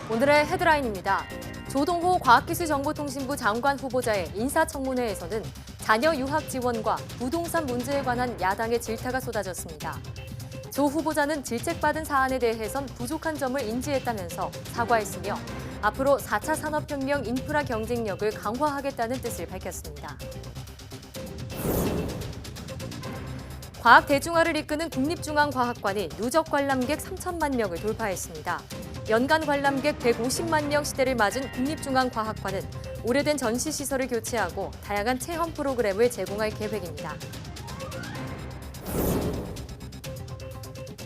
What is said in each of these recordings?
오늘의 헤드라인입니다. 조동호 과학기술정보통신부 장관 후보자의 인사청문회에서는 자녀 유학 지원과 부동산 문제에 관한 야당의 질타가 쏟아졌습니다. 조 후보자는 질책받은 사안에 대해선 부족한 점을 인지했다면서 사과했으며 앞으로 4차 산업혁명 인프라 경쟁력을 강화하겠다는 뜻을 밝혔습니다. 과학 대중화를 이끄는 국립중앙과학관이 누적 관람객 3천만 명을 돌파했습니다. 연간 관람객 150만 명 시대를 맞은 국립중앙과학관은 오래된 전시시설을 교체하고 다양한 체험 프로그램을 제공할 계획입니다.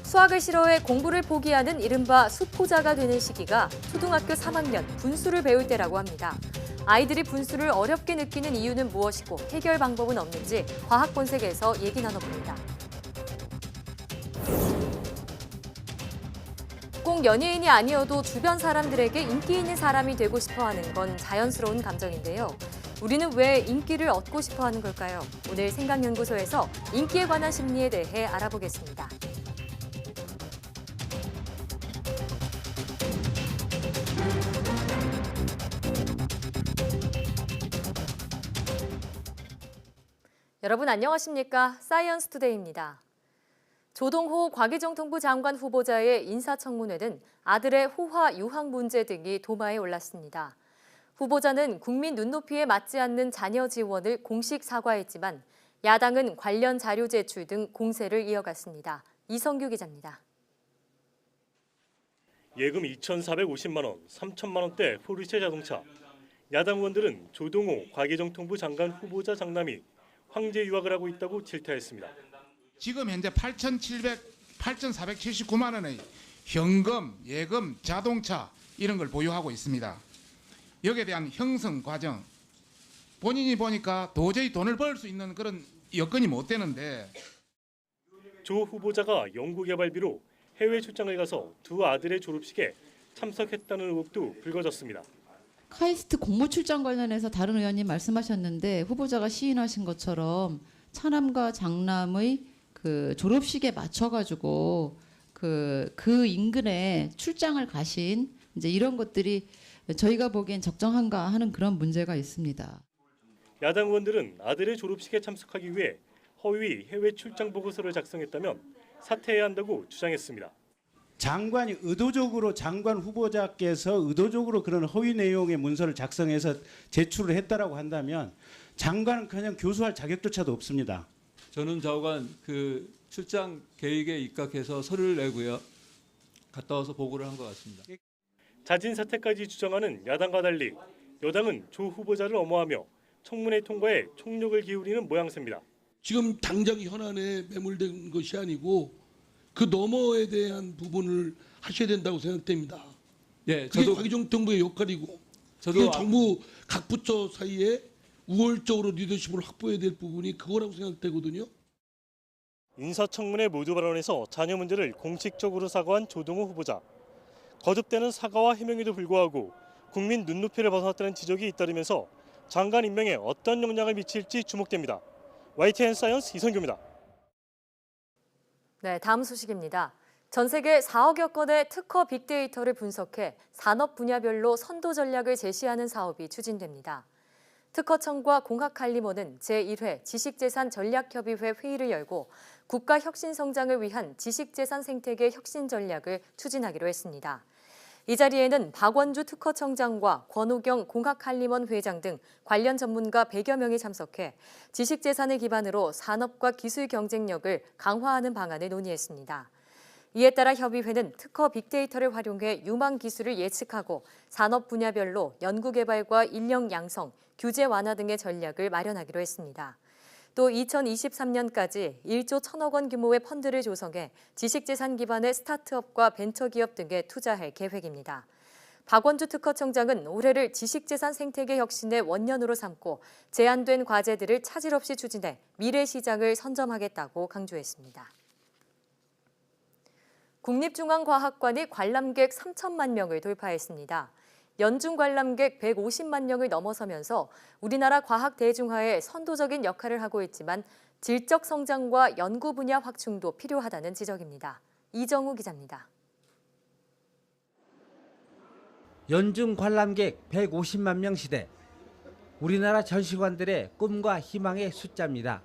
수학을 싫어해 공부를 포기하는 이른바 수포자가 되는 시기가 초등학교 3학년 분수를 배울 때라고 합니다. 아이들이 분수를 어렵게 느끼는 이유는 무엇이고 해결 방법은 없는지 과학 본색에서 얘기 나눠봅니다. 꼭 연예인이 아니어도 주변 사람들에게 인기 있는 사람이 되고 싶어 하는 건 자연스러운 감정인데요. 우리는 왜 인기를 얻고 싶어 하는 걸까요? 오늘 생각연구소에서 인기에 관한 심리에 대해 알아보겠습니다. 여러분 안녕하십니까? 사이언스 투데이입니다. 조동호 과기정통부 장관 후보자의 인사청문회는 아들의 호화 유학 문제 등이 도마에 올랐습니다. 후보자는 국민 눈높이에 맞지 않는 자녀 지원을 공식 사과했지만 야당은 관련 자료 제출 등 공세를 이어갔습니다. 이성규 기자입니다. 예금 2,450만 원, 3천만 원대 포르쉐 자동차. 야당 의원들은 조동호 과기정통부 장관 후보자 장남이 황제 유학을 하고 있다고 질타했습니다. 지금 현재 8,479만 원의 현금, 예금, 자동차 이런 걸 보유하고 있습니다. 여기에 대한 형성 과정, 본인이 보니까 도저히 돈을 벌 수 있는 그런 여건이 못 되는데 조 후보자가 연구개발비로 해외 출장을 가서 두 아들의 졸업식에 참석했다는 의혹도 불거졌습니다. 카이스트 공모 출장 관련해서 다른 의원님 말씀하셨는데 후보자가 시인하신 것처럼 차남과 장남의 그 졸업식에 맞춰가지고 그 인근에 출장을 가신 이제 이런 것들이 저희가 보기엔 적정한가 하는 그런 문제가 있습니다. 야당 의원들은 아들의 졸업식에 참석하기 위해 허위 해외 출장 보고서를 작성했다면 사퇴해야 한다고 주장했습니다. 장관이 의도적으로 장관 후보자께서 의도적으로 그런 허위 내용의 문서를 작성해서 제출을 했다라고 한다면 장관은 그냥 교수할 자격조차도 없습니다. 저는 좌우간 그 출장 계획에 입각해서 서류를 내고요. 갔다 와서 보고를 한 것 같습니다. 자진 사퇴까지 주장하는 야당과 달리 여당은 조 후보자를 엄호하며 청문회 통과에 총력을 기울이는 모양새입니다. 지금 당장 현안에 매몰된 것이 아니고 그 너머에 대한 부분을 하셔야 된다고 생각됩니다. 예, 그게 저도 과기정통부의 역할이고 저도 그게 정부 각 부처 사이에 우월적으로 리더십을 확보해야 될 부분이 그거라고 생각되거든요. 인사청문회 모두 발언에서 자녀 문제를 공식적으로 사과한 조동호 후보자. 거듭되는 사과와 해명에도 불구하고 국민 눈높이를 벗어났다는 지적이 잇따르면서 장관 임명에 어떤 영향을 미칠지 주목됩니다. YTN 사이언스 이성규입니다. 네, 다음 소식입니다. 전 세계 4억여 건의 특허 빅데이터를 분석해 산업 분야별로 선도 전략을 제시하는 사업이 추진됩니다. 특허청과 공학칼리모는 제1회 지식재산 전략협의회 회의를 열고 국가 혁신 성장을 위한 지식재산 생태계 혁신 전략을 추진하기로 했습니다. 이 자리에는 박원주 특허청장과 권오경 공학칼리먼 회장 등 관련 전문가 100여 명이 참석해 지식재산을 기반으로 산업과 기술 경쟁력을 강화하는 방안을 논의했습니다. 이에 따라 협의회는 특허 빅데이터를 활용해 유망 기술을 예측하고 산업 분야별로 연구개발과 인력 양성, 규제 완화 등의 전략을 마련하기로 했습니다. 또 2023년까지 1조 1천억 원 규모의 펀드를 조성해 지식재산 기반의 스타트업과 벤처기업 등에 투자할 계획입니다. 박원주 특허청장은 올해를 지식재산 생태계 혁신의 원년으로 삼고 제한된 과제들을 차질 없이 추진해 미래 시장을 선점하겠다고 강조했습니다. 국립중앙과학관이 관람객 3천만 명을 돌파했습니다. 연중 관람객 150만 명을 넘어서면서 우리나라 과학 대중화에 선도적인 역할을 하고 있지만 질적 성장과 연구 분야 확충도 필요하다는 지적입니다. 이정우 기자입니다. 연중 관람객 150만 명 시대. 우리나라 전시관들의 꿈과 희망의 숫자입니다.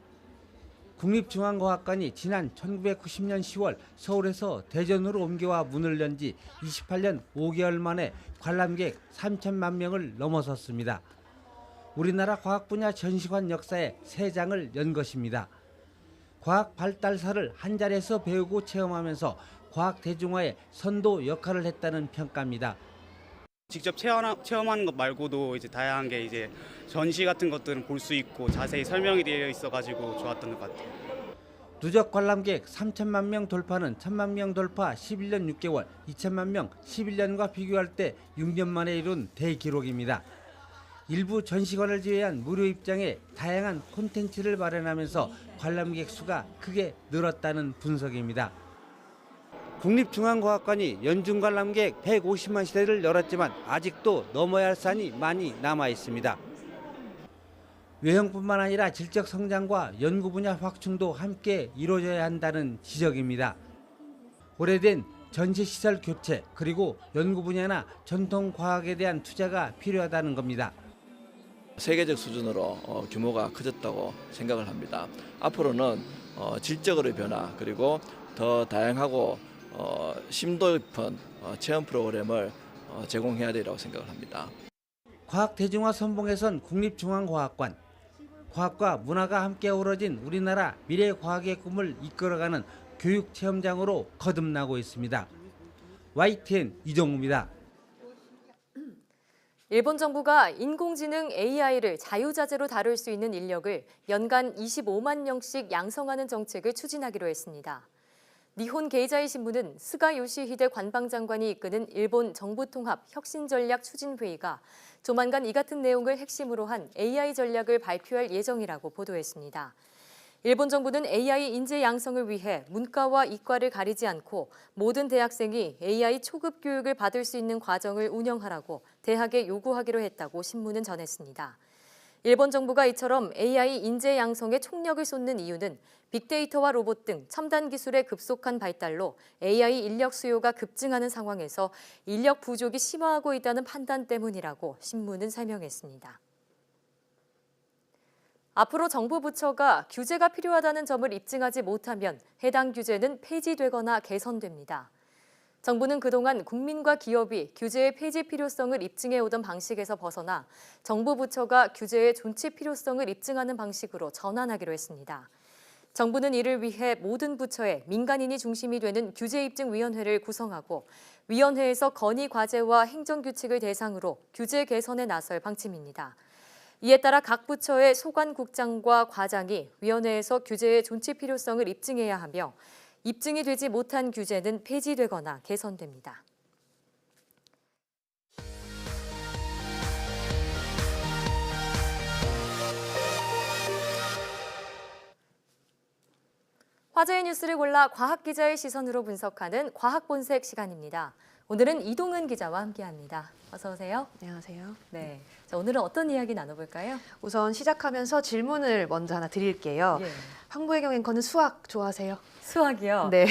국립중앙과학관이 지난 1990년 10월 서울에서 대전으로 옮겨와 문을 연 지 28년 5개월 만에 관람객 3천만 명을 넘어섰습니다. 우리나라 과학 분야 전시관 역사에 새 장을 연 것입니다. 과학 발달사를 한 자리에서 배우고 체험하면서 과학 대중화의 선도 역할을 했다는 평가입니다. 직접 체험하는 것 말고도 이제 다양한 게 이제 전시 같은 것들은 볼 수 있고 자세히 설명이 되어 있어가지고 좋았던 것 같아요. 누적 관람객 3천만 명 돌파는 1,000만 명 돌파 11년 6개월, 2천만 명 11년과 비교할 때 6년 만에 이룬 대기록입니다. 일부 전시관을 제외한 무료 입장에 다양한 콘텐츠를 마련하면서 관람객 수가 크게 늘었다는 분석입니다. 국립중앙과학관이 연중 관람객 150만 시대를 열었지만 아직도 넘어야 할 산이 많이 남아 있습니다. 외형뿐만 아니라 질적 성장과 연구 분야 확충도 함께 이루어져야 한다는 지적입니다. 오래된 전시시설 교체 그리고 연구 분야나 전통 과학에 대한 투자가 필요하다는 겁니다. 세계적 수준으로 규모가 커졌다고 생각을 합니다. 앞으로는 질적으로의 변화 그리고 더 다양하고 심도 깊은 체험 프로그램을 제공해야 되리라고 생각을 합니다. 과학 대중화 선봉에선 국립중앙과학관, 과학과 문화가 함께 어우러진 우리나라 미래 과학의 꿈을 이끌어가는 교육 체험장으로 거듭나고 있습니다. YTN 이정우입니다. 일본 정부가 인공지능 AI를 자유자재로 다룰 수 있는 인력을 연간 25만 명씩 양성하는 정책을 추진하기로 했습니다. 니혼 게이자이 신문은 스가 요시히데 관방장관이 이끄는 일본 정부통합 혁신전략 추진회의가 조만간 이 같은 내용을 핵심으로 한 AI 전략을 발표할 예정이라고 보도했습니다. 일본 정부는 AI 인재 양성을 위해 문과와 이과를 가리지 않고 모든 대학생이 AI 초급 교육을 받을 수 있는 과정을 운영하라고 대학에 요구하기로 했다고 신문은 전했습니다. 일본 정부가 이처럼 AI 인재 양성에 총력을 쏟는 이유는 빅데이터와 로봇 등 첨단 기술의 급속한 발달로 AI 인력 수요가 급증하는 상황에서 인력 부족이 심화하고 있다는 판단 때문이라고 신문은 설명했습니다. 앞으로 정부 부처가 규제가 필요하다는 점을 입증하지 못하면 해당 규제는 폐지되거나 개선됩니다. 정부는 그동안 국민과 기업이 규제의 폐지 필요성을 입증해오던 방식에서 벗어나 정부 부처가 규제의 존치 필요성을 입증하는 방식으로 전환하기로 했습니다. 정부는 이를 위해 모든 부처에 민간인이 중심이 되는 규제입증위원회를 구성하고 위원회에서 건의 과제와 행정규칙을 대상으로 규제 개선에 나설 방침입니다. 이에 따라 각 부처의 소관국장과 과장이 위원회에서 규제의 존치 필요성을 입증해야 하며 입증이 되지 못한 규제는 폐지되거나 개선됩니다. 화제의 뉴스를 골라 과학 기자의 시선으로 분석하는 과학 본색 시간입니다. 오늘은 이동은 기자와 함께합니다. 어서 오세요. 안녕하세요. 네, 자, 오늘은 어떤 이야기 나눠볼까요? 우선 시작하면서 질문을 먼저 하나 드릴게요. 예. 황보혜경 앵커는 수학 좋아하세요? 수학이요? 네.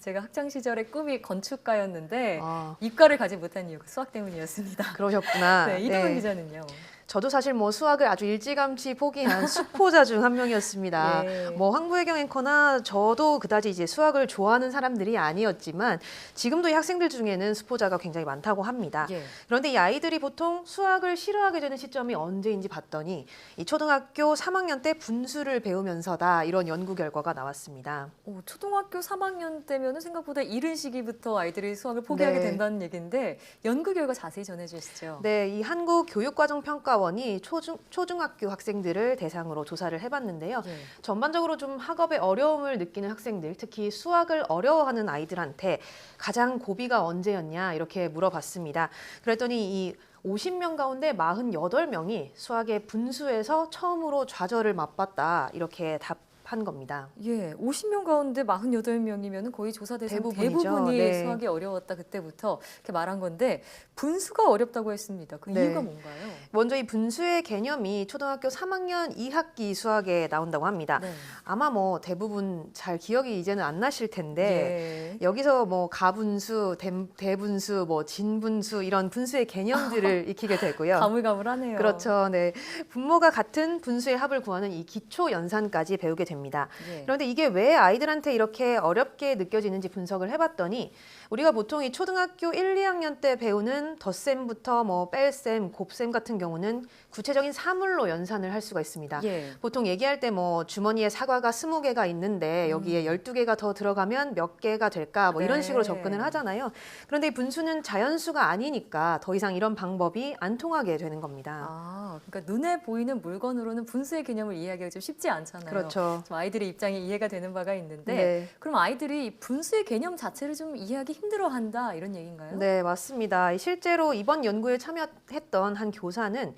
제가 학창 시절에 꿈이 건축가였는데 아, 이과를 가지 못한 이유가 수학 때문이었습니다. 그러셨구나. 네, 이동은 네. 기자는요? 저도 사실 뭐 수학을 아주 일찌감치 포기한 수포자 중 한 명이었습니다. 예. 뭐 황보혜경 앵커나 저도 그다지 이제 수학을 좋아하는 사람들이 아니었지만 지금도 이 학생들 중에는 수포자가 굉장히 많다고 합니다. 예. 그런데 이 아이들이 보통 수학을 싫어하게 되는 시점이 언제인지 봤더니 이 초등학교 3학년 때 분수를 배우면서다 이런 연구 결과가 나왔습니다. 초등학교 3학년 때면 생각보다 이른 시기부터 아이들이 수학을 포기하게 네. 된다는 얘기인데 연구 결과 자세히 전해주시죠. 네, 이 한국교육과정평가원이 초중학교 학생들을 대상으로 조사를 해봤는데요. 예. 전반적으로 좀 학업에 어려움을 느끼는 학생들, 특히 수학을 어려워하는 아이들한테 가장 고비가 언제였냐 이렇게 물어봤습니다. 그랬더니 이 50명 가운데 48명이 수학의 분수에서 처음으로 좌절을 맛봤다 이렇게 한 겁니다. 예, 50명 가운데 48명이면 거의 조사 대상 대부분이죠. 대부분이 네. 수학이 어려웠다 그때부터 이렇게 말한 건데 분수가 어렵다고 했습니다. 그 네. 이유가 뭔가요? 먼저 이 분수의 개념이 초등학교 3학년 2학기 수학에 나온다고 합니다. 네. 아마 뭐 대부분 잘 기억이 이제는 안 나실 텐데 예. 여기서 뭐 가분수, 대분수, 뭐 진분수 이런 분수의 개념들을 익히게 되고요. 가물가물하네요. 그렇죠. 네. 분모가 같은 분수의 합을 구하는 이 기초 연산까지 배우게 됩니다. 예. 그런데 이게 왜 아이들한테 이렇게 어렵게 느껴지는지 분석을 해봤더니 우리가 보통 이 초등학교 1, 2학년 때 배우는 덧셈부터 뭐 뺄셈, 곱셈 같은 경우는 구체적인 사물로 연산을 할 수가 있습니다. 예. 보통 얘기할 때 뭐 주머니에 사과가 20개가 있는데 여기에 12개가 더 들어가면 몇 개가 될까 뭐 이런 네. 식으로 접근을 하잖아요. 그런데 이 분수는 자연수가 아니니까 더 이상 이런 방법이 안 통하게 되는 겁니다. 아, 그러니까 눈에 보이는 물건으로는 분수의 개념을 이해하기가 좀 쉽지 않잖아요. 그렇죠. 좀 아이들의 입장이 이해가 되는 바가 있는데 네. 그럼 아이들이 이 분수의 개념 자체를 좀 이해하기 힘들어한다 이런 얘기인가요? 네, 맞습니다. 실제로 이번 연구에 참여했던 한 교사는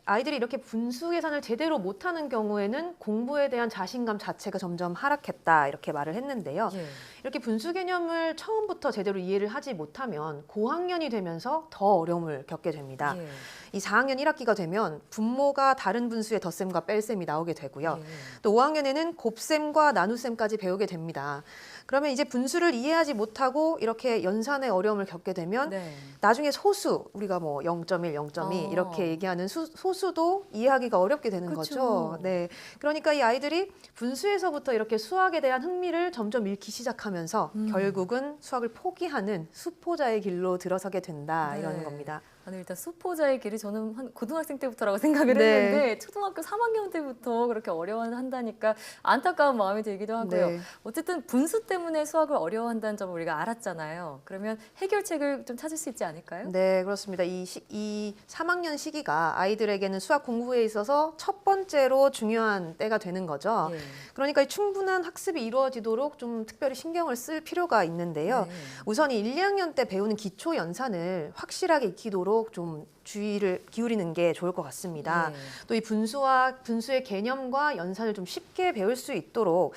아이들이 이렇게 분수 계산을 제대로 못하는 경우에는 공부에 대한 자신감 자체가 점점 하락했다 이렇게 말을 했는데요. 예. 이렇게 분수 개념을 처음부터 제대로 이해를 하지 못하면 고학년이 되면서 더 어려움을 겪게 됩니다. 예. 이 4학년 1학기가 되면 분모가 다른 분수의 덧셈과 뺄셈이 나오게 되고요. 예. 또 5학년에는 곱셈과 나눗셈까지 배우게 됩니다. 그러면 이제 분수를 이해하지 못하고 이렇게 연산의 어려움을 겪게 되면 네. 나중에 소수, 우리가 뭐 0.1, 0.2 이렇게 얘기하는 소수도 이해하기가 어렵게 되는 그쵸. 거죠. 네. 그러니까 이 아이들이 분수에서부터 이렇게 수학에 대한 흥미를 점점 잃기 시작하면서 결국은 수학을 포기하는 수포자의 길로 들어서게 된다 네. 이러는 겁니다. 아니, 일단 수포자의 길이 저는 한 고등학생 때부터라고 생각을 네. 했는데 초등학교 3학년 때부터 그렇게 어려워한다니까 안타까운 마음이 들기도 하고요. 네. 어쨌든 분수 때문에 수학을 어려워한다는 점을 우리가 알았잖아요. 그러면 해결책을 좀 찾을 수 있지 않을까요? 네, 그렇습니다. 이 3학년 시기가 아이들에게는 수학 공부에 있어서 첫 번째로 중요한 때가 되는 거죠. 예. 그러니까 이 충분한 학습이 이루어지도록 좀 특별히 신경을 쓸 필요가 있는데요. 네. 우선 이 1, 2학년 때 배우는 기초 연산을 확실하게 익히도록 좀 주의를 기울이는 게 좋을 것 같습니다. 예. 또 이 분수의 개념과 연산을 좀 쉽게 배울 수 있도록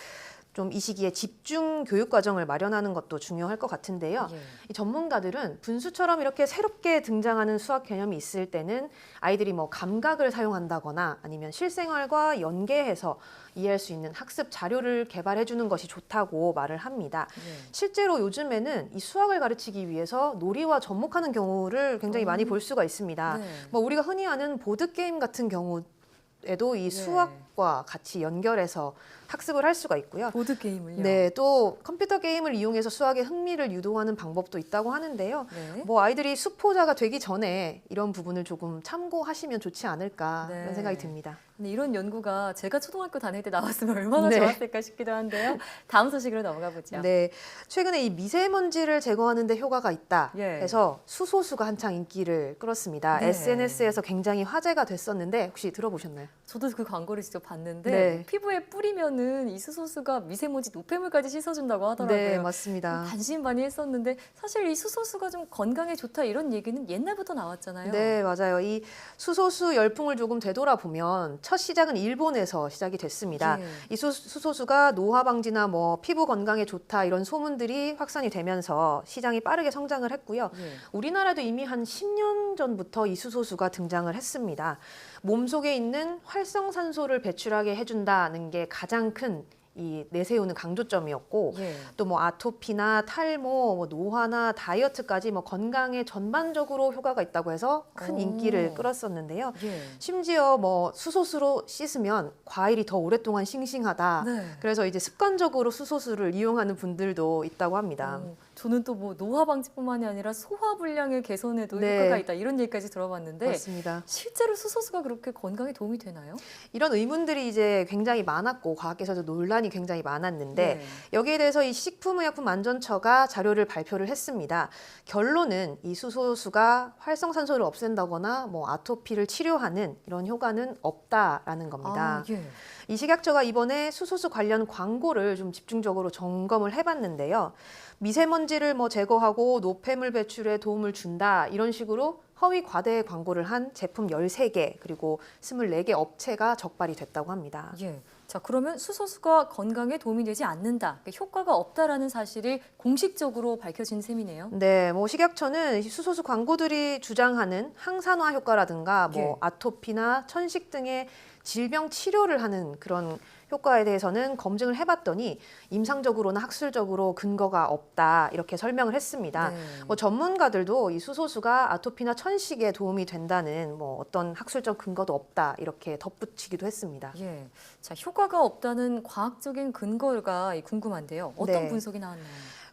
좀 이 시기에 집중 교육 과정을 마련하는 것도 중요할 것 같은데요. 예. 이 전문가들은 분수처럼 이렇게 새롭게 등장하는 수학 개념이 있을 때는 아이들이 뭐 감각을 사용한다거나 아니면 실생활과 연계해서 이해할 수 있는 학습 자료를 개발해 주는 것이 좋다고 말을 합니다. 예. 실제로 요즘에는 이 수학을 가르치기 위해서 놀이와 접목하는 경우를 굉장히 많이 볼 수가 있습니다. 네. 뭐 우리가 흔히 아는 보드게임 같은 경우에도 이 수학과 같이 연결해서 학습을 할 수가 있고요. 보드 게임을요. 네, 또 컴퓨터 게임을 이용해서 수학의 흥미를 유도하는 방법도 있다고 하는데요. 네. 뭐 아이들이 수포자가 되기 전에 이런 부분을 조금 참고하시면 좋지 않을까 네. 이런 생각이 듭니다. 근데 이런 연구가 제가 초등학교 다닐 때 나왔으면 얼마나 네. 좋았을까 싶기도 한데요. 다음 소식으로 넘어가 보죠. 네, 최근에 이 미세먼지를 제거하는 데 효과가 있다 예. 해서 수소수가 한창 인기를 끌었습니다. 네. SNS에서 굉장히 화제가 됐었는데 혹시 들어보셨나요? 저도 그 광고를 직접 봤는데 네. 피부에 뿌리면은 이 수소수가 미세먼지 노폐물까지 씻어준다고 하더라고요. 네, 맞습니다. 반신반의했었는데 사실 이 수소수가 좀 건강에 좋다 이런 얘기는 옛날부터 나왔잖아요. 네, 맞아요. 이 수소수 열풍을 조금 되돌아보면 첫 시작은 일본에서 시작이 됐습니다. 예. 이 수소수가 노화 방지나 뭐 피부 건강에 좋다 이런 소문들이 확산이 되면서 시장이 빠르게 성장을 했고요. 예. 우리나라도 이미 한 10년 전부터 이 수소수가 등장을 했습니다. 몸속에 있는 활성산소를 배출하게 해준다는 게 가장 큰 이 내세우는 강조점이었고 예. 또 뭐 아토피나 탈모, 뭐 노화나 다이어트까지 뭐 건강에 전반적으로 효과가 있다고 해서 큰 오. 인기를 끌었었는데요. 예. 심지어 뭐 수소수로 씻으면 과일이 더 오랫동안 싱싱하다. 네. 그래서 이제 습관적으로 수소수를 이용하는 분들도 있다고 합니다. 저는 또 뭐 노화 방지뿐만이 아니라 소화 불량의 개선에도 네. 효과가 있다 이런 얘기까지 들어봤는데 맞습니다. 실제로 수소수가 그렇게 건강에 도움이 되나요? 이런 의문들이 이제 굉장히 많았고 과학계에서도 논란이 굉장히 많았는데 네. 여기에 대해서 이 식품의약품안전처가 자료를 발표를 했습니다. 결론은 이 수소수가 활성산소를 없앤다거나 뭐 아토피를 치료하는 이런 효과는 없다라는 겁니다. 아, 예. 이 식약처가 이번에 수소수 관련 광고를 좀 집중적으로 점검을 해봤는데요. 미세먼지를 뭐 제거하고 노폐물 배출에 도움을 준다 이런 식으로 허위 과대 광고를 한 제품 13개 그리고 24개 업체가 적발이 됐다고 합니다. 예. 자, 그러면 수소수가 건강에 도움이 되지 않는다, 효과가 없다라는 사실이 공식적으로 밝혀진 셈이네요. 네, 뭐 식약처는 수소수 광고들이 주장하는 항산화 효과라든가 뭐 예. 아토피나 천식 등의 질병 치료를 하는 그런 효과에 대해서는 검증을 해봤더니 임상적으로나 학술적으로 근거가 없다 이렇게 설명을 했습니다. 네. 뭐 전문가들도 이 수소수가 아토피나 천식에 도움이 된다는 뭐 어떤 학술적 근거도 없다 이렇게 덧붙이기도 했습니다. 예. 자, 효과가 없다는 과학적인 근거가 궁금한데요. 어떤 네. 분석이 나왔나요?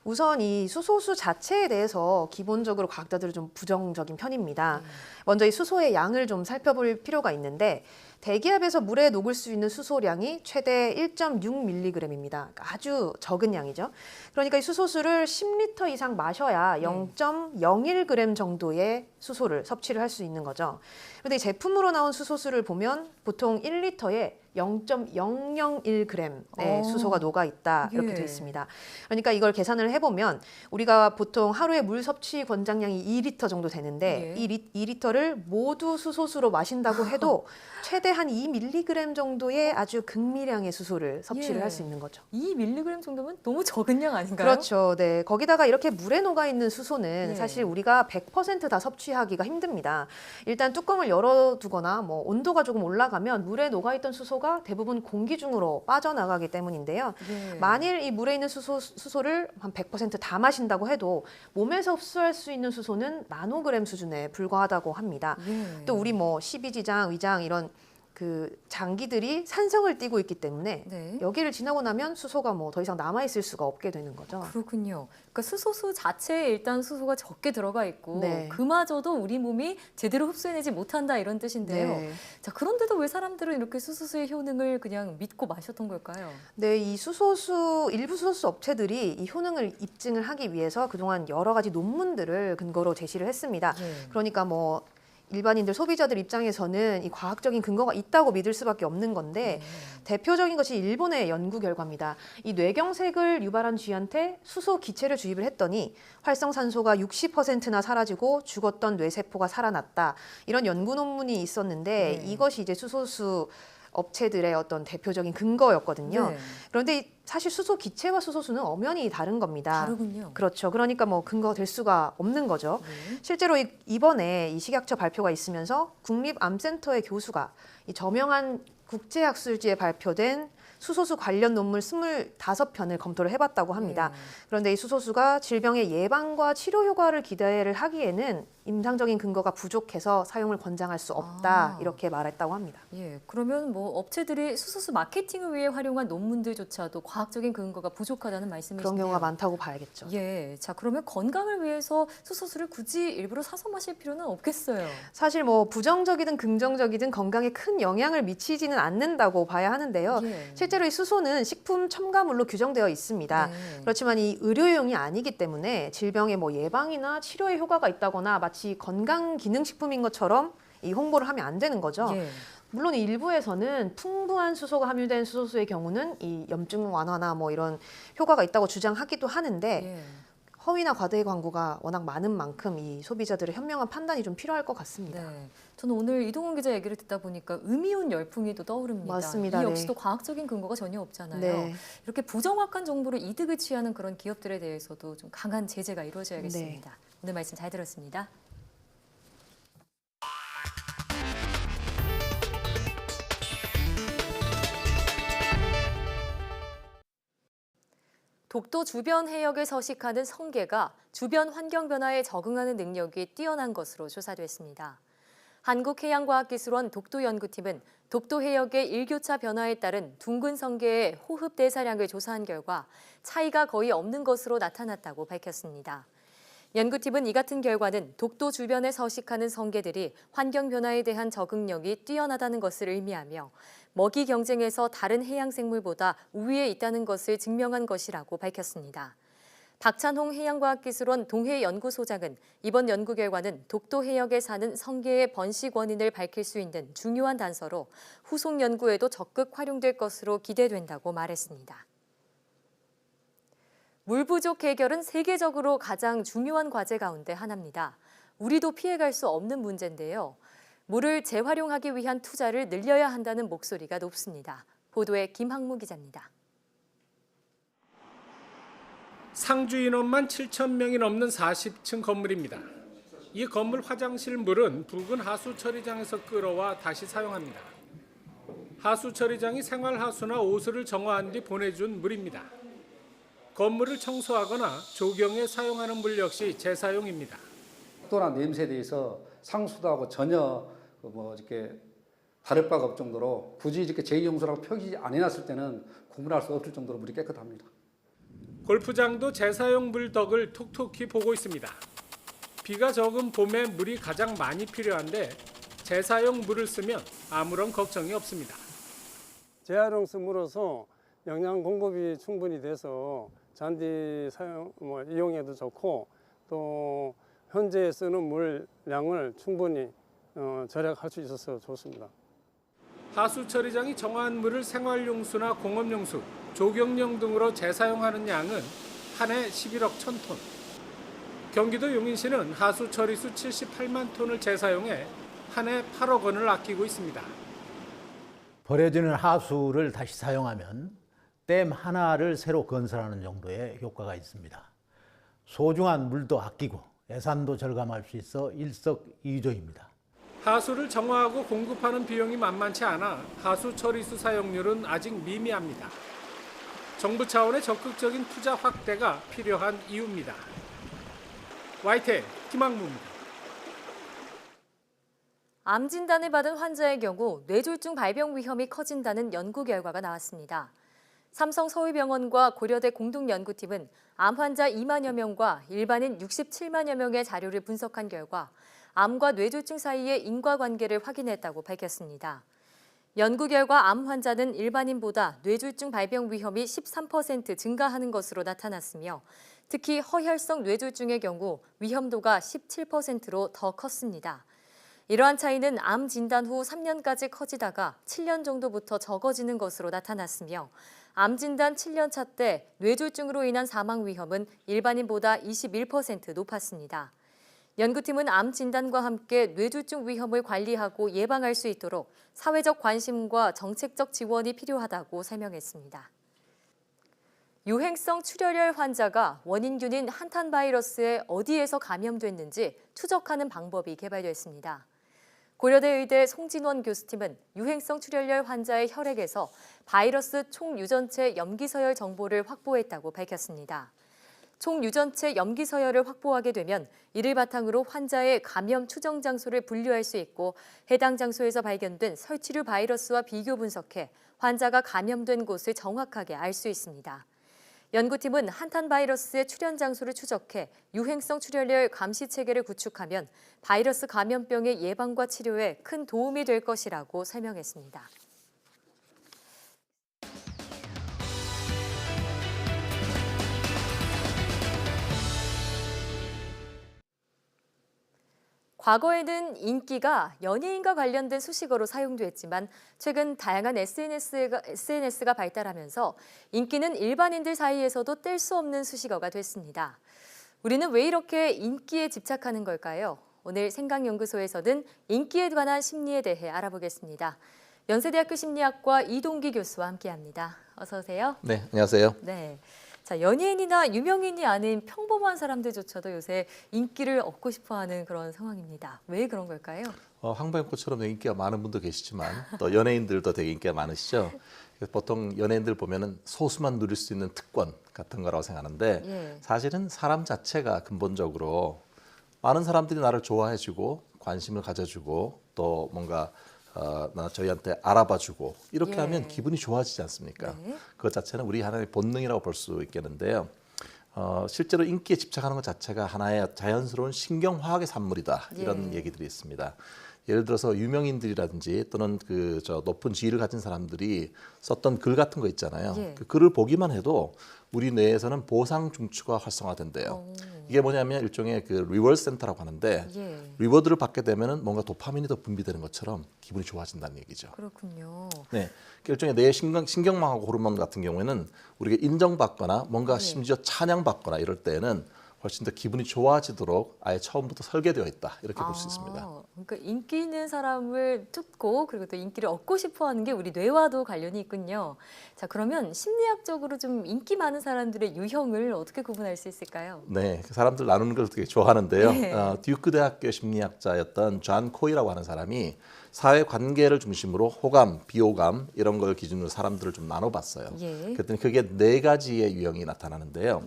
우선 이 수소수 자체에 대해서 기본적으로 과학자들은 좀 부정적인 편입니다. 먼저 이 수소의 양을 좀 살펴볼 필요가 있는데 대기압에서 물에 녹을 수 있는 수소량이 최대 1.6mg입니다. 그러니까 아주 적은 양이죠. 그러니까 이 수소수를 10리터 이상 마셔야 0.01g 정도의 수소를 섭취를 할 수 있는 거죠. 그런데 이 제품으로 나온 수소수를 보면 보통 1리터에 0.001g의 수소가 녹아 있다 이렇게 되어 있습니다. 그러니까 이걸 계산을 해보면 우리가 보통 하루에 물 섭취 권장량이 2리터 정도 되는데 이 2리터를 모두 수소수로 마신다고 해도 최대 한 2mg 정도의 아주 극미량의 수소를 섭취를 할 수 있는 거죠. 2mg 정도면 너무 적은 양 아닌가요? 그렇죠. 네. 거기다가 이렇게 물에 녹아 있는 수소는 네. 사실 우리가 100%다 섭취하기가 힘듭니다. 일단 뚜껑을 열어두거나 뭐 온도가 조금 올라가면 물에 녹아 있던 수소가 대부분 공기 중으로 빠져나가기 때문인데요. 네. 만일 이 물에 있는 수소를 한 100%다 마신다고 해도 몸에서 흡수할 수 있는 수소는 나노그램 수준에 불과하다고 합니다. 또 우리 뭐 십이지장, 위장 이런 그 장기들이 산성을 띠고 있기 때문에 네. 여기를 지나고 나면 수소가 뭐 더 이상 남아 있을 수가 없게 되는 거죠. 그렇군요. 그러니까 수소수 자체에 일단 수소가 적게 들어가 있고 네. 그마저도 우리 몸이 제대로 흡수해내지 못한다 이런 뜻인데요. 네. 자, 그런데도 왜 사람들은 이렇게 수소수의 효능을 그냥 믿고 마셨던 걸까요? 네, 이 일부 수소수 업체들이 이 효능을 입증을 하기 위해서 그동안 여러 가지 논문들을 근거로 제시를 했습니다. 그러니까 뭐 일반인들 소비자들 입장에서는 이 과학적인 근거가 있다고 믿을 수밖에 없는 건데 대표적인 것이 일본의 연구 결과입니다. 이 뇌경색을 유발한 쥐한테 수소 기체를 주입을 했더니 활성산소가 60%나 사라지고 죽었던 뇌세포가 살아났다. 이런 연구 논문이 있었는데 이것이 이제 수소수 업체들의 어떤 대표적인 근거였거든요. 네. 그런데 사실 수소 기체와 수소수는 엄연히 다른 겁니다. 다르군요. 그렇죠. 그러니까 뭐 근거가 될 수가 없는 거죠. 실제로 이번에 이 식약처 발표가 있으면서 국립암센터의 교수가 이 저명한 국제학술지에 발표된 수소수 관련 논문 25편을 검토를 해봤다고 합니다. 그런데 이 수소수가 질병의 예방과 치료 효과를 기대를 하기에는 임상적인 근거가 부족해서 사용을 권장할 수 없다 이렇게 말했다고 합니다. 예, 그러면 뭐 업체들이 수소수 마케팅을 위해 활용한 논문들조차도 과학적인 근거가 부족하다는 말씀이신데요. 그런 경우가 많다고 봐야겠죠. 예, 자, 그러면 건강을 위해서 수소수를 굳이 일부러 사서 마실 필요는 없겠어요. 사실 뭐 부정적이든 긍정적이든 건강에 큰 영향을 미치지는 않는다고 봐야 하는데요. 실제로 이 수소는 식품 첨가물로 규정되어 있습니다. 그렇지만 이 의료용이 아니기 때문에 질병의 뭐 예방이나 치료에 효과가 있다거나 마치 건강기능식품인 것처럼 이 홍보를 하면 안 되는 거죠. 물론 일부에서는 풍부한 수소가 함유된 수소수의 경우는 이 염증 완화나 뭐 이런 효과가 있다고 주장하기도 하는데 허위나 과대 광고가 워낙 많은 만큼 이 소비자들의 현명한 판단이 좀 필요할 것 같습니다. 네. 저는 오늘 이동훈 기자 얘기를 듣다 보니까 음이온 열풍이 또 떠오릅니다. 맞습니다. 이 역시도 과학적인 근거가 전혀 없잖아요. 이렇게 부정확한 정보로 이득을 취하는 그런 기업들에 대해서도 좀 강한 제재가 이루어져야겠습니다. 오늘 말씀 잘 들었습니다. 독도 주변 해역에 서식하는 성게가 주변 환경 변화에 적응하는 능력이 뛰어난 것으로 조사됐습니다. 한국해양과학기술원 독도연구팀은 독도 해역의 일교차 변화에 따른 둥근 성게의 호흡 대사량을 조사한 결과 차이가 거의 없는 것으로 나타났다고 밝혔습니다. 연구팀은 이 같은 결과는 독도 주변에 서식하는 성게들이 환경 변화에 대한 적응력이 뛰어나다는 것을 의미하며 먹이 경쟁에서 다른 해양 생물보다 우위에 있다는 것을 증명한 것이라고 밝혔습니다. 박찬홍 해양과학기술원 동해연구소장은 이번 연구 결과는 독도 해역에 사는 성게의 번식 원인을 밝힐 수 있는 중요한 단서로 후속 연구에도 적극 활용될 것으로 기대된다고 말했습니다. 물 부족 해결은 세계적으로 가장 중요한 과제 가운데 하나입니다. 우리도 피해갈 수 없는 문제인데요. 물을 재활용하기 위한 투자를 늘려야 한다는 목소리가 높습니다. 보도에 김학무 기자입니다. 상주 인원만 7,000명이 넘는 40층 건물입니다. 이 건물 화장실 물은 붉은 하수 처리장에서 끌어와 다시 사용합니다. 하수 처리장이 생활하수나 오수를 정화한 뒤 보내준 물입니다. 건물을 청소하거나 조경에 사용하는 물 역시 재사용입니다. 속도나 냄새에 대해서 상수도하고 전혀 이렇게 다를 바가 없을 정도로 굳이 이렇게 제2용수라고 표기 안 해놨을 때는 구분할 수 없을 정도로 물이 깨끗합니다. 골프장도 재사용 물 덕을 톡톡히 보고 있습니다. 비가 적은 봄에 물이 가장 많이 필요한데 재사용 물을 쓰면 아무런 걱정이 없습니다. 재활용수 물어서 영양 공급이 충분히 돼서 잔디 사용 이용해도 좋고 또 현재 쓰는 물량을 충분히 절약할 수 있어서 좋습니다. 하수 처리장이 정화한 물을 생활용수나 공업용수, 조경용 등으로 재사용하는 양은 한 해 11억 1,000톤. 경기도 용인시는 하수 처리수 78만 톤을 재사용해 한 해 8억 원을 아끼고 있습니다. 버려지는 하수를 다시 사용하면 댐 하나를 새로 건설하는 정도의 효과가 있습니다. 소중한 물도 아끼고 예산도 절감할 수 있어 일석이조입니다. 하수를 정화하고 공급하는 비용이 만만치 않아 하수 처리수 사용률은 아직 미미합니다. 정부 차원의 적극적인 투자 확대가 필요한 이유입니다. YTN 김학무입니다. 암 진단을 받은 환자의 경우 뇌졸중 발병 위험이 커진다는 연구 결과가 나왔습니다. 삼성 서울병원과 고려대 공동연구팀은 암 환자 2만여 명과 일반인 67만여 명의 자료를 분석한 결과 암과 뇌졸중 사이의 인과관계를 확인했다고 밝혔습니다. 연구 결과 암 환자는 일반인보다 뇌졸중 발병 위험이 13% 증가하는 것으로 나타났으며 특히 허혈성 뇌졸중의 경우 위험도가 17%로 더 컸습니다. 이러한 차이는 암 진단 후 3년까지 커지다가 7년 정도부터 적어지는 것으로 나타났으며 암 진단 7년 차 때 뇌졸중으로 인한 사망 위험은 일반인보다 21% 높았습니다. 연구팀은 암 진단과 함께 뇌졸중 위험을 관리하고 예방할 수 있도록 사회적 관심과 정책적 지원이 필요하다고 설명했습니다. 유행성 출혈열 환자가 원인균인 한탄바이러스에 어디에서 감염됐는지 추적하는 방법이 개발됐습니다. 고려대 의대 송진원 교수팀은 유행성 출혈열 환자의 혈액에서 바이러스 총유전체 염기서열 정보를 확보했다고 밝혔습니다. 총유전체 염기서열을 확보하게 되면 이를 바탕으로 환자의 감염 추정 장소를 분류할 수 있고 해당 장소에서 발견된 설치류 바이러스와 비교 분석해 환자가 감염된 곳을 정확하게 알 수 있습니다. 연구팀은 한탄바이러스의 출현 장소를 추적해 유행성 출혈열 감시 체계를 구축하면 바이러스 감염병의 예방과 치료에 큰 도움이 될 것이라고 설명했습니다. 과거에는 인기가 연예인과 관련된 수식어로 사용됐지만 최근 다양한 SNS가 발달하면서 인기는 일반인들 사이에서도 뗄 수 없는 수식어가 됐습니다. 우리는 왜 이렇게 인기에 집착하는 걸까요? 오늘 생각연구소에서는 인기에 관한 심리에 대해 알아보겠습니다. 연세대학교 심리학과 이동기 교수와 함께합니다. 어서 오세요. 네, 안녕하세요. 네. 자, 연예인이나 유명인이 아닌 평범한 사람들조차도 요새 인기를 얻고 싶어하는 그런 상황입니다. 왜 그런 걸까요? 황보영처럼 인기가 많은 분도 계시지만 또 연예인들도 되게 인기가 많으시죠. 보통 연예인들 보면은 소수만 누릴 수 있는 특권 같은 거라고 생각하는데 예. 사실은 사람 자체가 근본적으로 많은 사람들이 나를 좋아해주고 관심을 가져주고 또 뭔가 저희한테 알아봐주고 이렇게 예. 하면 기분이 좋아지지 않습니까? 네. 그것 자체는 우리 하나의 본능이라고 볼 수 있겠는데요. 실제로 인기에 집착하는 것 자체가 하나의 자연스러운 신경화학의 산물이다 이런 예. 얘기들이 있습니다. 예를 들어서 유명인들이라든지 또는 높은 지위를 가진 사람들이 썼던 글 같은 거 있잖아요. 예. 그 글을 보기만 해도 우리 뇌에서는 보상 중추가 활성화된대요. 이게 뭐냐면 일종의 그 리워드 센터라고 하는데 예. 리워드를 받게 되면은 뭔가 도파민이 더 분비되는 것처럼 기분이 좋아진다는 얘기죠. 그렇군요. 네, 일종의 뇌 신경망하고 호르몬 같은 경우에는 우리가 인정받거나 뭔가 심지어 찬양받거나 이럴 때는 훨씬 더 기분이 좋아지도록 아예 처음부터 설계되어 있다 이렇게 볼 수 있습니다. 그러니까 인기 있는 사람을 뜯고 그리고 또 인기를 얻고 싶어하는 게 우리 뇌와도 관련이 있군요. 자, 그러면 심리학적으로 좀 인기 많은 사람들의 유형을 어떻게 구분할 수 있을까요? 네, 사람들 나누는 걸 되게 좋아하는데요. 네. 듀크 대학교 심리학자였던 존 코이라고 하는 사람이 사회 관계를 중심으로 호감, 비호감 이런 걸 기준으로 사람들을 좀 나눠봤어요. 예. 그랬더니 그게 4가지의 유형이 나타나는데요.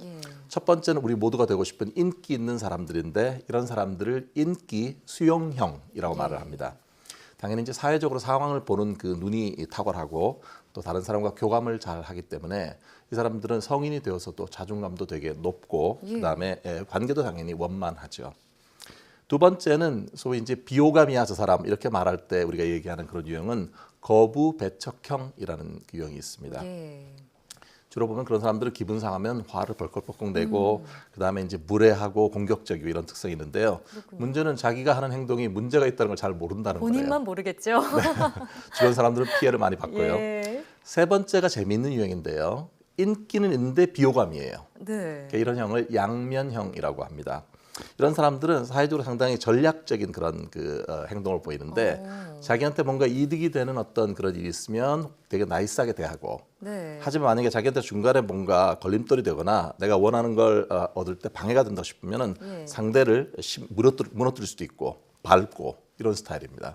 첫 번째는 우리 모두가 되고 싶은 인기 있는 사람들인데 이런 사람들을 인기 수용형이라고 말을 합니다. 당연히 이제 사회적으로 상황을 보는 그 눈이 탁월하고 또 다른 사람과 교감을 잘 하기 때문에 이 사람들은 성인이 되어서도 자존감도 되게 높고 그다음에 관계도 당연히 원만하죠. 두 번째는 소위 이제 비호감이야 저 사람 이렇게 말할 때 우리가 얘기하는 그런 유형은 거부 배척형이라는 유형이 있습니다. 주로 보면 그런 사람들은 기분 상하면 화를 벌컥벌컥 내고 그다음에 이제 무례하고 공격적이고 이런 특성이 있는데요. 그렇군요. 문제는 자기가 하는 행동이 문제가 있다는 걸 잘 모른다는 거예요. 본인만 모르겠죠. 주변 사람들은 피해를 많이 받고요. 예. 세 번째가 재미있는 유형인데요. 인기는 있는데 비호감이에요. 네. 이런 형을 양면형이라고 합니다. 이런 사람들은 사회적으로 상당히 전략적인 그런 행동을 보이는데 자기한테 뭔가 이득이 되는 어떤 그런 일이 있으면 되게 나이스하게 대하고 하지만 만약에 자기한테 중간에 뭔가 걸림돌이 되거나 내가 원하는 걸 얻을 때 방해가 된다 싶으면은 상대를 무너뜨릴 수도 있고 밟고 이런 스타일입니다.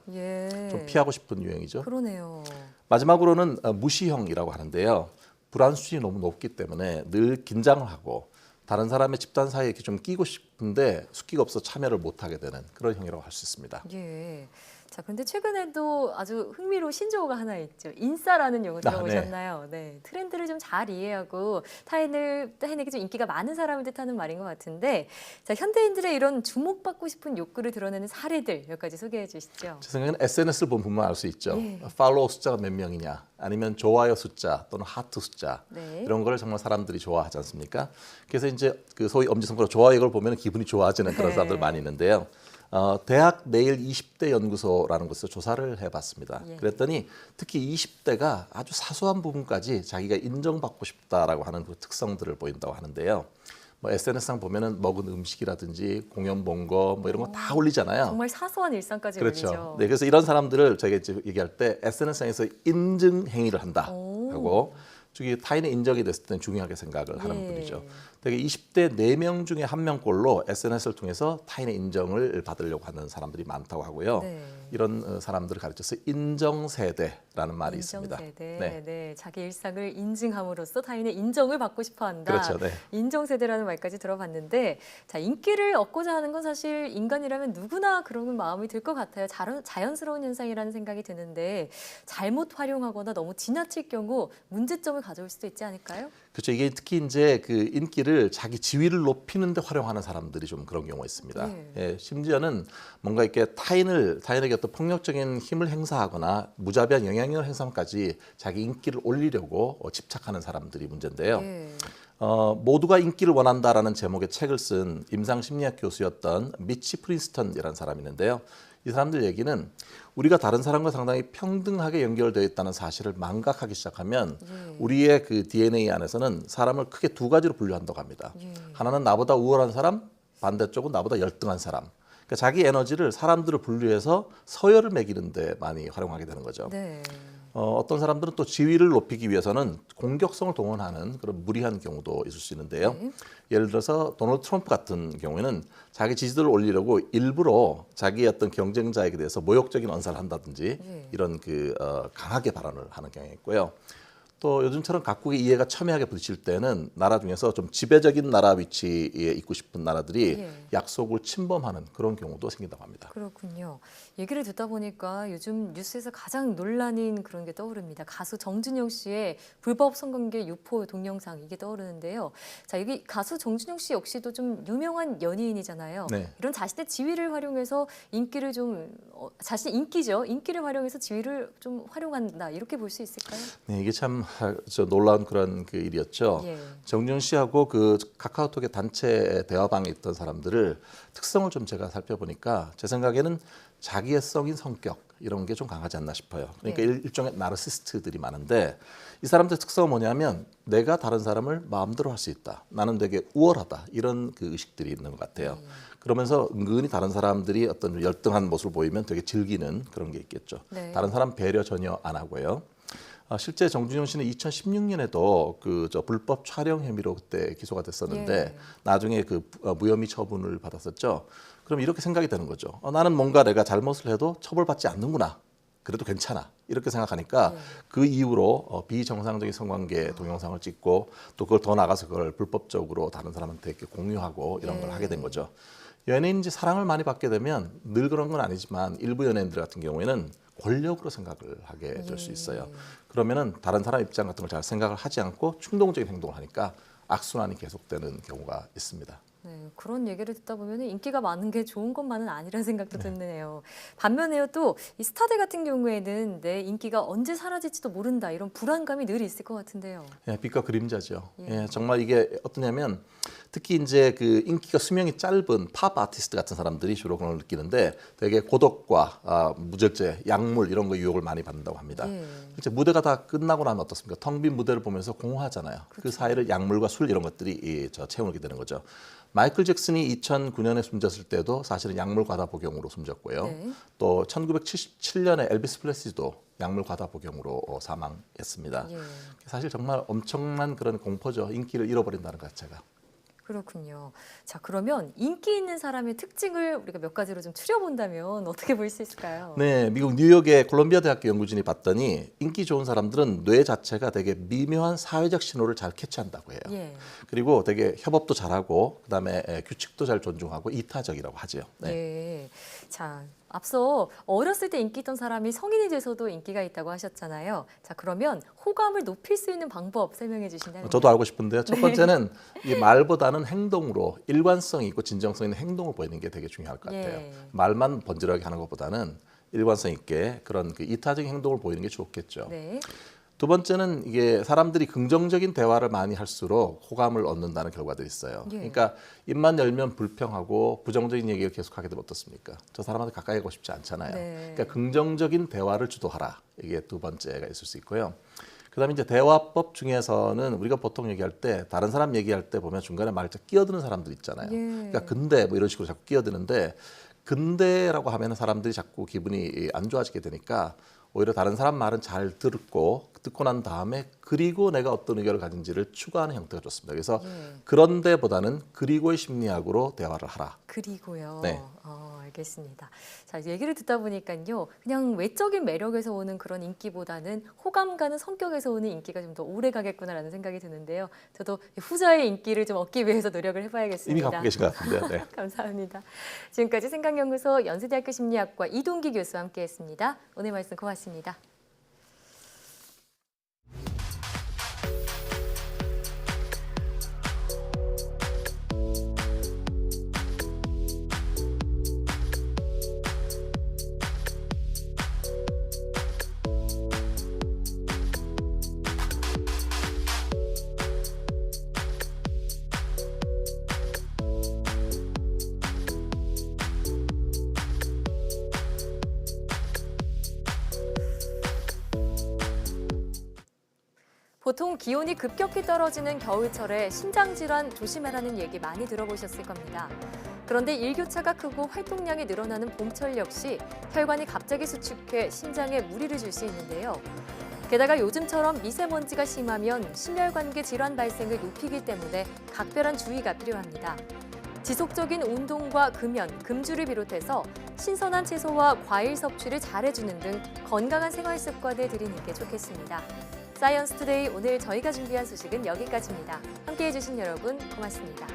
좀 피하고 싶은 유형이죠. 그러네요. 마지막으로는 무시형이라고 하는데요. 불안 수준이 너무 높기 때문에 늘 긴장을 하고 다른 사람의 집단 사이에 이렇게 좀 끼고 싶은데 숫기가 없어 참여를 못하게 되는 그런 형이라고 할 수 있습니다. 예. 자, 그런데 최근에도 아주 흥미로운 신조어가 하나 있죠. 인싸라는 용어 들어보셨나요? 네. 트렌드를 좀 잘 이해하고 타인에게 좀 인기가 많은 사람을 뜻하는 말인 것 같은데, 자, 현대인들의 이런 주목받고 싶은 욕구를 드러내는 사례들 몇 가지 소개해 주시죠. 제 생각에는 SNS를 보면 알 수 있죠. 팔로워 숫자가 몇 명이냐, 아니면 좋아요 숫자 또는 하트 숫자 이런 걸 정말 사람들이 좋아하지 않습니까? 그래서 이제 그 소위 엄지손가락 좋아요 이걸 보면 기분이 좋아지는 그런 사람들 많이 있는데요. 대학 내일 20대 연구소라는 곳에서 조사를 해봤습니다. 그랬더니 특히 20대가 아주 사소한 부분까지 자기가 인정받고 싶다라고 하는 그 특성들을 보인다고 하는데요. 뭐 SNS상 보면은 먹은 음식이라든지 공연 본 거 뭐 이런 거 다 올리잖아요. 정말 사소한 일상까지 그렇죠. 올리죠. 네, 그래서 이런 사람들을 저희가 이제 얘기할 때 SNS상에서 인증 행위를 한다 하고 저기 타인의 인정이 됐을 때는 중요하게 생각을 하는 분이죠. 되게 20대 4명 중에 1명꼴로 SNS를 통해서 타인의 인정을 받으려고 하는 사람들이 많다고 하고요. 이런 사람들을 가르쳐서 인정세대라는 말이 있습니다. 네. 자기 일상을 인증함으로써 타인의 인정을 받고 싶어한다. 그렇죠. 네. 인정세대라는 말까지 들어봤는데, 자, 인기를 얻고자 하는 건 사실 인간이라면 누구나 그런 마음이 들 것 같아요. 자연스러운 현상이라는 생각이 드는데 잘못 활용하거나 너무 지나칠 경우 문제점을 가져올 수도 있지 않을까요? 그렇죠. 이게 특히 이제 그 인기를 자기 지위를 높이는 데 활용하는 사람들이 좀 그런 경우가 있습니다. 예, 심지어는 뭔가 이렇게 타인에게 어떤 폭력적인 힘을 행사하거나 무자비한 영향력을 행사까지 자기 인기를 올리려고 집착하는 사람들이 문제인데요. 모두가 인기를 원한다라는 제목의 책을 쓴 임상심리학 교수였던 미치 프린스턴이라는 사람이 있는데요. 이 사람들 얘기는 우리가 다른 사람과 상당히 평등하게 연결되어 있다는 사실을 망각하기 시작하면 우리의 그 DNA 안에서는 사람을 크게 2가지로 분류한다고 합니다. 하나는 나보다 우월한 사람, 반대쪽은 나보다 열등한 사람. 그러니까 자기 에너지를 사람들을 분류해서 서열을 매기는 데 많이 활용하게 되는 거죠. 어떤 사람들은 또 지위를 높이기 위해서는 공격성을 동원하는 그런 무리한 경우도 있을 수 있는데요. 예를 들어서 도널드 트럼프 같은 경우에는 자기 지지도를 올리려고 일부러 자기의 어떤 경쟁자에게 대해서 모욕적인 언사를 한다든지 이런 강하게 발언을 하는 경향이 있고요. 또 요즘처럼 각국의 이해가 첨예하게 부딪힐 때는 나라 중에서 좀 지배적인 나라 위치에 있고 싶은 나라들이 약속을 침범하는 그런 경우도 생긴다고 합니다. 그렇군요. 얘기를 듣다 보니까 요즘 뉴스에서 가장 논란인 그런 게 떠오릅니다. 가수 정준영 씨의 불법 성관계 유포 동영상 이게 떠오르는데요. 자, 여기 가수 정준영 씨 역시도 좀 유명한 연예인이잖아요. 이런 자신의 지위를 활용해서 인기를 자신의 인기죠. 인기를 활용해서 지위를 좀 활용한다 이렇게 볼 수 있을까요? 네, 이게 참 놀라운 그런 그 일이었죠. 예. 정준 씨하고 그 카카오톡의 단체 대화방에 있던 사람들을 특성을 좀 제가 살펴보니까 제 생각에는 자기애성인 성격 이런 게 좀 강하지 않나 싶어요. 그러니까 일종의 나르시스트들이 많은데 이 사람들의 특성은 뭐냐면 내가 다른 사람을 마음대로 할 수 있다. 나는 되게 우월하다. 이런 그 의식들이 있는 것 같아요. 그러면서 은근히 다른 사람들이 어떤 열등한 모습을 보이면 되게 즐기는 그런 게 있겠죠. 네. 다른 사람 배려 전혀 안 하고요. 실제 정준영 씨는 2016년에도 그 불법 촬영 혐의로 그때 기소가 됐었는데 나중에 그 무혐의 처분을 받았었죠. 그럼 이렇게 생각이 되는 거죠. 나는 뭔가 내가 잘못을 해도 처벌받지 않는구나. 그래도 괜찮아. 이렇게 생각하니까 그 이후로 비정상적인 성관계 동영상을 찍고 또 그걸 더 나가서 그걸 불법적으로 다른 사람한테 이렇게 공유하고 이런 걸 하게 된 거죠. 연예인인지 사랑을 많이 받게 되면 늘 그런 건 아니지만 일부 연예인들 같은 경우에는 권력으로 생각을 하게 될 수 있어요. 그러면은 다른 사람 입장 같은 걸 잘 생각을 하지 않고 충동적인 행동을 하니까 악순환이 계속되는 경우가 있습니다. 네, 그런 얘기를 듣다 보면 인기가 많은 게 좋은 것만은 아니라는 생각도 드네요. 반면에요, 또 이 스타들 같은 경우에는 내 인기가 언제 사라질지도 모른다 이런 불안감이 늘 있을 것 같은데요. 예, 빛과 그림자죠. 예, 정말 이게 어떠냐면 특히 이제 그 인기가 수명이 짧은 팝 아티스트 같은 사람들이 주로 그런 걸 느끼는데 되게 고독과 무절제, 약물 이런 거 유혹을 많이 받는다고 합니다. 실제 무대가 다 끝나고 나면 어떻습니까? 텅 빈 무대를 보면서 공허하잖아요. 그 사이를 약물과 술 이런 것들이 채우게 되는 거죠. 마이클 잭슨이 2009년에 숨졌을 때도 사실은 약물 과다 복용으로 숨졌고요. 또 1977년에 엘비스 프레슬리도 약물 과다 복용으로 사망했습니다. 사실 정말 엄청난 그런 공포죠. 인기를 잃어버린다는 것 자체가. 그렇군요. 자, 그러면 인기 있는 사람의 특징을 우리가 몇 가지로 좀 추려본다면 어떻게 볼 수 있을까요? 네, 미국 뉴욕의 콜롬비아 대학교 연구진이 봤더니 인기 좋은 사람들은 뇌 자체가 되게 미묘한 사회적 신호를 잘 캐치한다고 해요. 그리고 되게 협업도 잘하고 그다음에 규칙도 잘 존중하고 이타적이라고 하죠. 네. 자, 앞서 어렸을 때 인기 있던 사람이 성인이 돼서도 인기가 있다고 하셨잖아요. 자, 그러면 호감을 높일 수 있는 방법 설명해 주신다면? 저도 알고 싶은데요. 첫 번째는 이 말보다는 행동으로 일관성이 있고 진정성 있는 행동을 보이는 게 되게 중요할 것 같아요. 말만 번지르하게 하는 것보다는 일관성 있게 그런 그 이타적인 행동을 보이는 게 좋겠죠. 두 번째는 이게 사람들이 긍정적인 대화를 많이 할수록 호감을 얻는다는 결과들이 있어요. 그러니까 입만 열면 불평하고 부정적인 얘기를 계속하게 되면 어떻습니까? 저 사람한테 가까이 가고 싶지 않잖아요. 그러니까 긍정적인 대화를 주도하라. 이게 두 번째가 있을 수 있고요. 그다음에 이제 대화법 중에서는 우리가 보통 얘기할 때 다른 사람 얘기할 때 보면 중간에 말을 끼어드는 사람들 있잖아요. 그러니까 근데 뭐 이런 식으로 자꾸 끼어드는데 근데라고 하면 사람들이 자꾸 기분이 안 좋아지게 되니까 오히려 다른 사람 말은 잘 듣고 난 다음에 그리고 내가 어떤 의견을 가진지를 추가하는 형태가 좋습니다. 그래서 그런데보다는 그리고의 심리학으로 대화를 하라. 그리고요. 네. 알겠습니다. 자, 얘기를 듣다 보니까요. 그냥 외적인 매력에서 오는 그런 인기보다는 호감 가는 성격에서 오는 인기가 좀 더 오래 가겠구나라는 생각이 드는데요. 저도 후자의 인기를 좀 얻기 위해서 노력을 해봐야겠습니다. 이미 갖고 계신 것 같은데요. 네. 감사합니다. 지금까지 생각연구소 연세대학교 심리학과 이동기 교수와 함께했습니다. 오늘 말씀 고맙습니다. 보통 기온이 급격히 떨어지는 겨울철에 심장질환 조심하라는 얘기 많이 들어보셨을 겁니다. 그런데 일교차가 크고 활동량이 늘어나는 봄철 역시 혈관이 갑자기 수축해 심장에 무리를 줄 수 있는데요. 게다가 요즘처럼 미세먼지가 심하면 심혈관계 질환 발생을 높이기 때문에 각별한 주의가 필요합니다. 지속적인 운동과 금연, 금주를 비롯해서 신선한 채소와 과일 섭취를 잘해주는 등 건강한 생활 습관을 들이는 게 좋겠습니다. 사이언스 투데이 오늘 저희가 준비한 소식은 여기까지입니다. 함께해 주신 여러분 고맙습니다.